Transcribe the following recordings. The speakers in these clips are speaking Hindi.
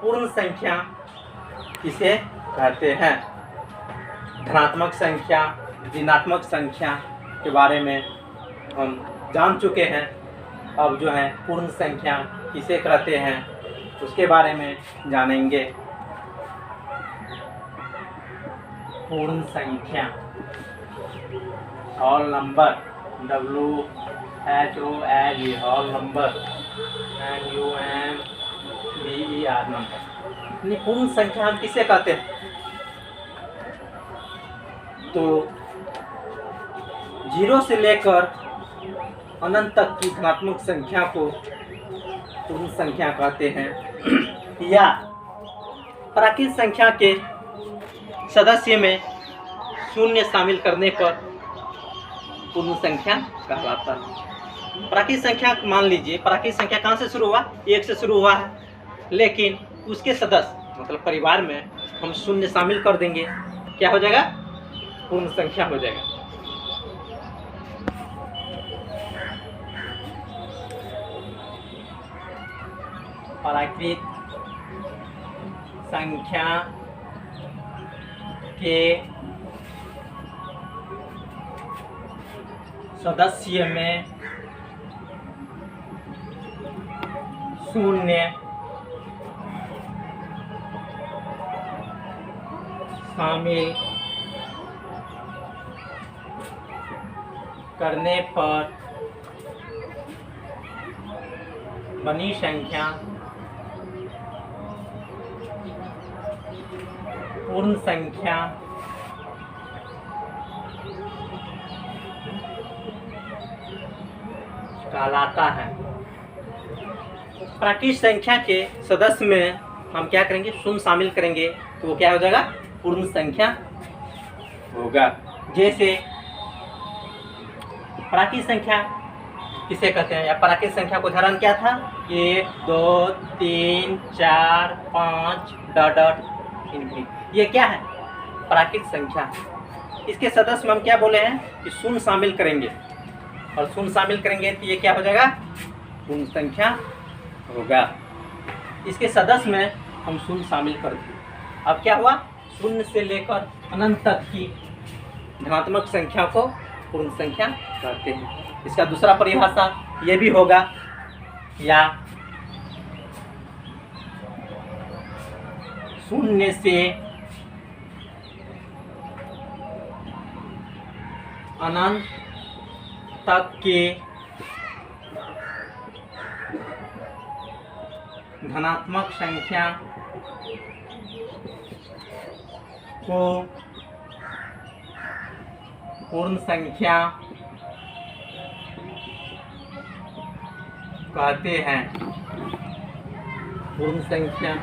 पूर्ण संख्या किसे कहते हैं। धनात्मक संख्या, ऋणात्मक संख्या के बारे में हम जान चुके हैं। अब जो है पूर्ण संख्या किसे कहते हैं उसके बारे में जानेंगे। पूर्ण संख्या whole number, WHOLE whole number, NUMBER number. पूर्ण संख्या हम किसे कहते हैं? तो 0 से लेकर अनंत तक की धनात्मक संख्या को पूर्ण संख्या कहते हैं। या प्राकृत संख्या के सदस्य में शून्य शामिल करने पर पूर्ण संख्या कहलाता है। प्राकृत संख्या मान लीजिए, प्राकृत संख्या कहाँ से शुरू हुआ? 1 से शुरू हुआ है, लेकिन उसके सदस्य मतलब परिवार में हम शून्य शामिल कर देंगे, क्या हो जाएगा? पूर्ण संख्या हो जाएगा। प्राकृत संख्या के सदस्य में शून्य शामिल करने पर बनी संख्या पूर्ण संख्या कहलाता है। प्राकृत संख्या के सदस्य में हम क्या करेंगे? शून्य शामिल करेंगे तो वो क्या हो जाएगा? पूर्ण संख्या होगा। जैसे प्राकृत संख्या किसे कहते हैं, या प्राकृत संख्या को उदाहरण क्या था? 1 2 3 4 5 डॉट इनफिनिटी। ये क्या है? प्राकृत संख्या। इसके सदस्य में हम क्या बोले हैं कि शून्य शामिल करेंगे, और शून्य शामिल करेंगे तो ये क्या हो जाएगा? पूर्ण संख्या होगा। इसके सदस्य में हम शून्य शामिल कर दिए। अब क्या हुआ? शून्य से लेकर अनंत तक की धनात्मक संख्या को पूर्ण संख्या कहते हैं। इसका दूसरा परिभाषा ये भी होगा, या शून्य से अनंत तक के धनात्मक संख्या को पूर्ण संख्या कहते हैं। पूर्ण संख्या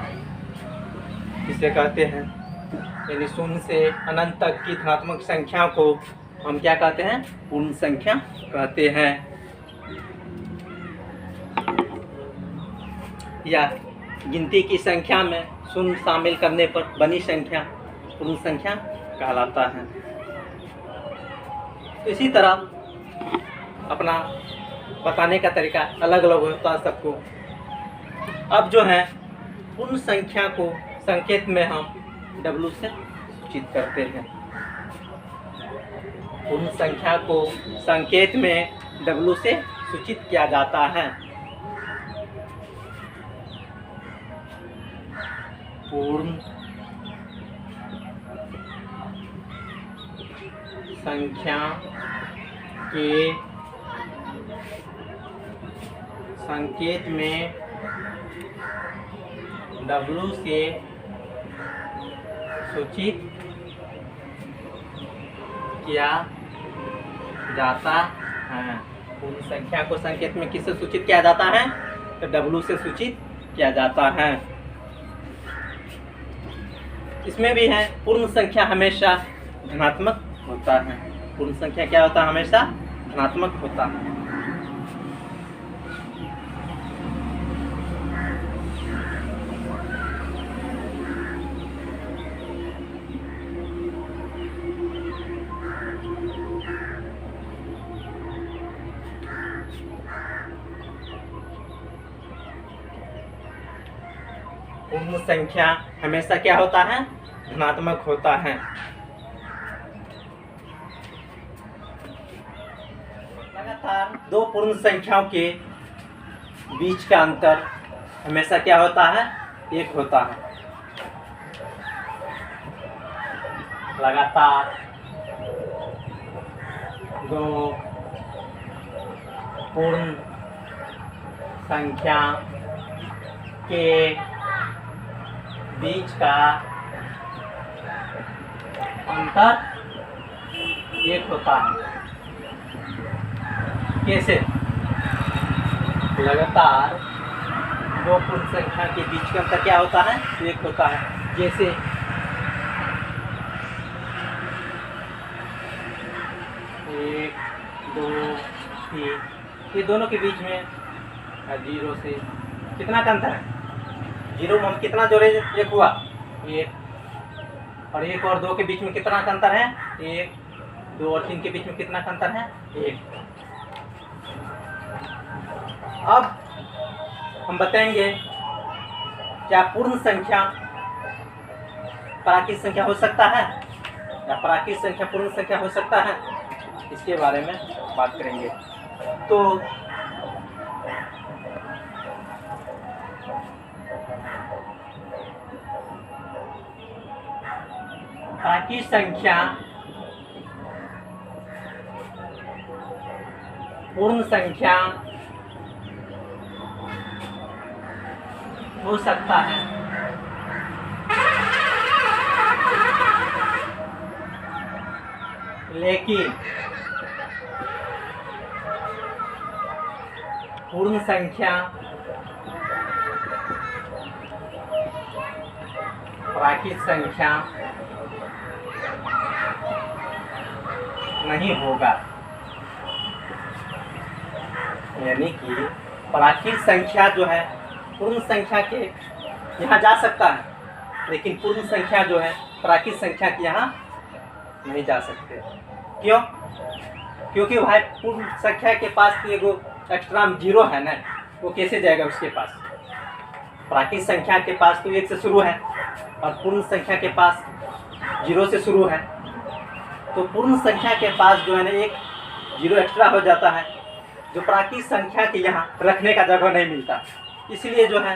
किसे कहते हैं? यानी शून्य से अनंत तक की धनात्मक संख्या को हम क्या कहते हैं? पूर्ण संख्या कहते हैं। या गिनती की संख्या में शून्य शामिल करने पर बनी संख्या पूर्ण संख्या कहलाता है। तो इसी तरह अपना बताने का तरीका अलग अलग होता है सबको। अब जो है पूर्ण संख्या को संकेत में हम W से सूचित करते हैं। पूर्ण संख्या को संकेत में W से सूचित किया जाता है। पूर्ण संख्या के संकेत में W से सूचित किया जाता है। पूर्ण संख्या को संकेत में किससे सूचित किया जाता है? तो W से सूचित किया जाता है। इसमें भी है पूर्ण संख्या हमेशा धनात्मक होता है। पूर्ण संख्या क्या होता है? हमेशा धनात्मक होता है। पूर्ण संख्या हमेशा क्या होता है? धनात्मक होता है। लगातार दो पूर्ण संख्याओं के बीच का अंतर हमेशा क्या होता है? 1 होता है। लगातार दो पूर्ण संख्या के बीच का अंतर 1 होता है। कैसे? लगातार दो पूर्ण संख्या के बीच का अंतर क्या होता है? 1 होता है। जैसे 1 2 3, ये दोनों के बीच में 0 से कितना का अंतर है? 0 में हम कितना जोड़े? 1 हुआ 1, और 1 और 2 के बीच में कितना का अंतर है? 1, 2 और 3 के बीच में कितना का अंतर है? 1। अब हम बताएंगे क्या पूर्ण संख्या प्राकृत संख्या हो सकता है या प्राकृत संख्या पूर्ण संख्या हो सकता है, इसके बारे में बात करेंगे। तो प्राकृत संख्या पूर्ण संख्या हो सकता है, लेकिन पूर्ण संख्या प्राकृत संख्या नहीं होगा। यानी कि प्राकृत संख्या जो है पूर्ण संख्या के यहाँ जा सकता है, लेकिन पूर्ण संख्या जो है प्राकृत संख्या के यहाँ नहीं जा सकते। क्यों? क्योंकि भाई पूर्ण संख्या के पास तो एगो एक्स्ट्रा 0 है ना, वो कैसे जाएगा उसके पास? प्राकृत संख्या के पास तो 1 से शुरू है और पूर्ण संख्या के पास 0 से शुरू है, तो पूर्ण संख्या के पास जो है ना एक 0 एक्स्ट्रा हो जाता है, जो प्राकृत संख्या के यहाँ रखने का जगह नहीं मिलता। इसलिए जो है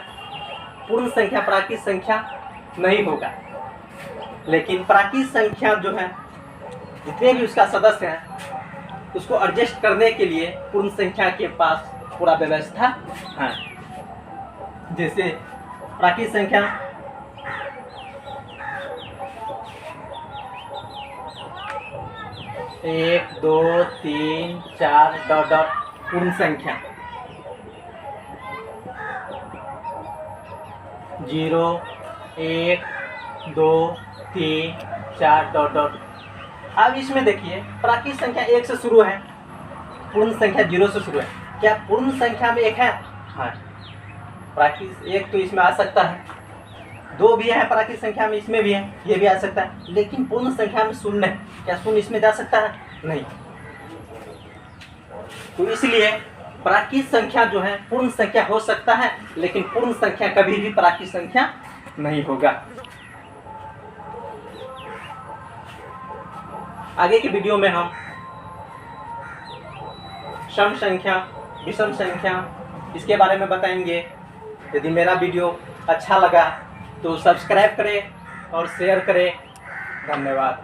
पूर्ण संख्या प्राकृत संख्या नहीं होगा। लेकिन प्राकृत संख्या जो है जितने भी उसका सदस्य हैं उसको एडजस्ट करने के लिए पूर्ण संख्या के पास पूरा व्यवस्था है। जैसे प्राकृत संख्या 1 2 3 4 डॉट डॉट पूर्ण संख्या 0 1 2 3 4 डॉट डॉट। अब इसमें देखिए प्राकृत संख्या 1 से शुरू है, पूर्ण संख्या 0 से शुरू है। क्या पूर्ण संख्या में 1 है? हाँ, प्राकृत 1 तो इसमें आ सकता है, 2 भी है प्राकृत संख्या में, इसमें भी है, ये भी आ सकता है। लेकिन पूर्ण संख्या में 0 है, क्या 0 इसमें जा सकता है? नहीं। तो इसलिए प्राकृत संख्या जो है पूर्ण संख्या हो सकता है, लेकिन पूर्ण संख्या कभी भी प्राकृत संख्या नहीं होगा। आगे की वीडियो में हम सम संख्या, विषम संख्या, इसके बारे में बताएंगे। यदि मेरा वीडियो अच्छा लगा तो सब्सक्राइब करें और शेयर करें। धन्यवाद।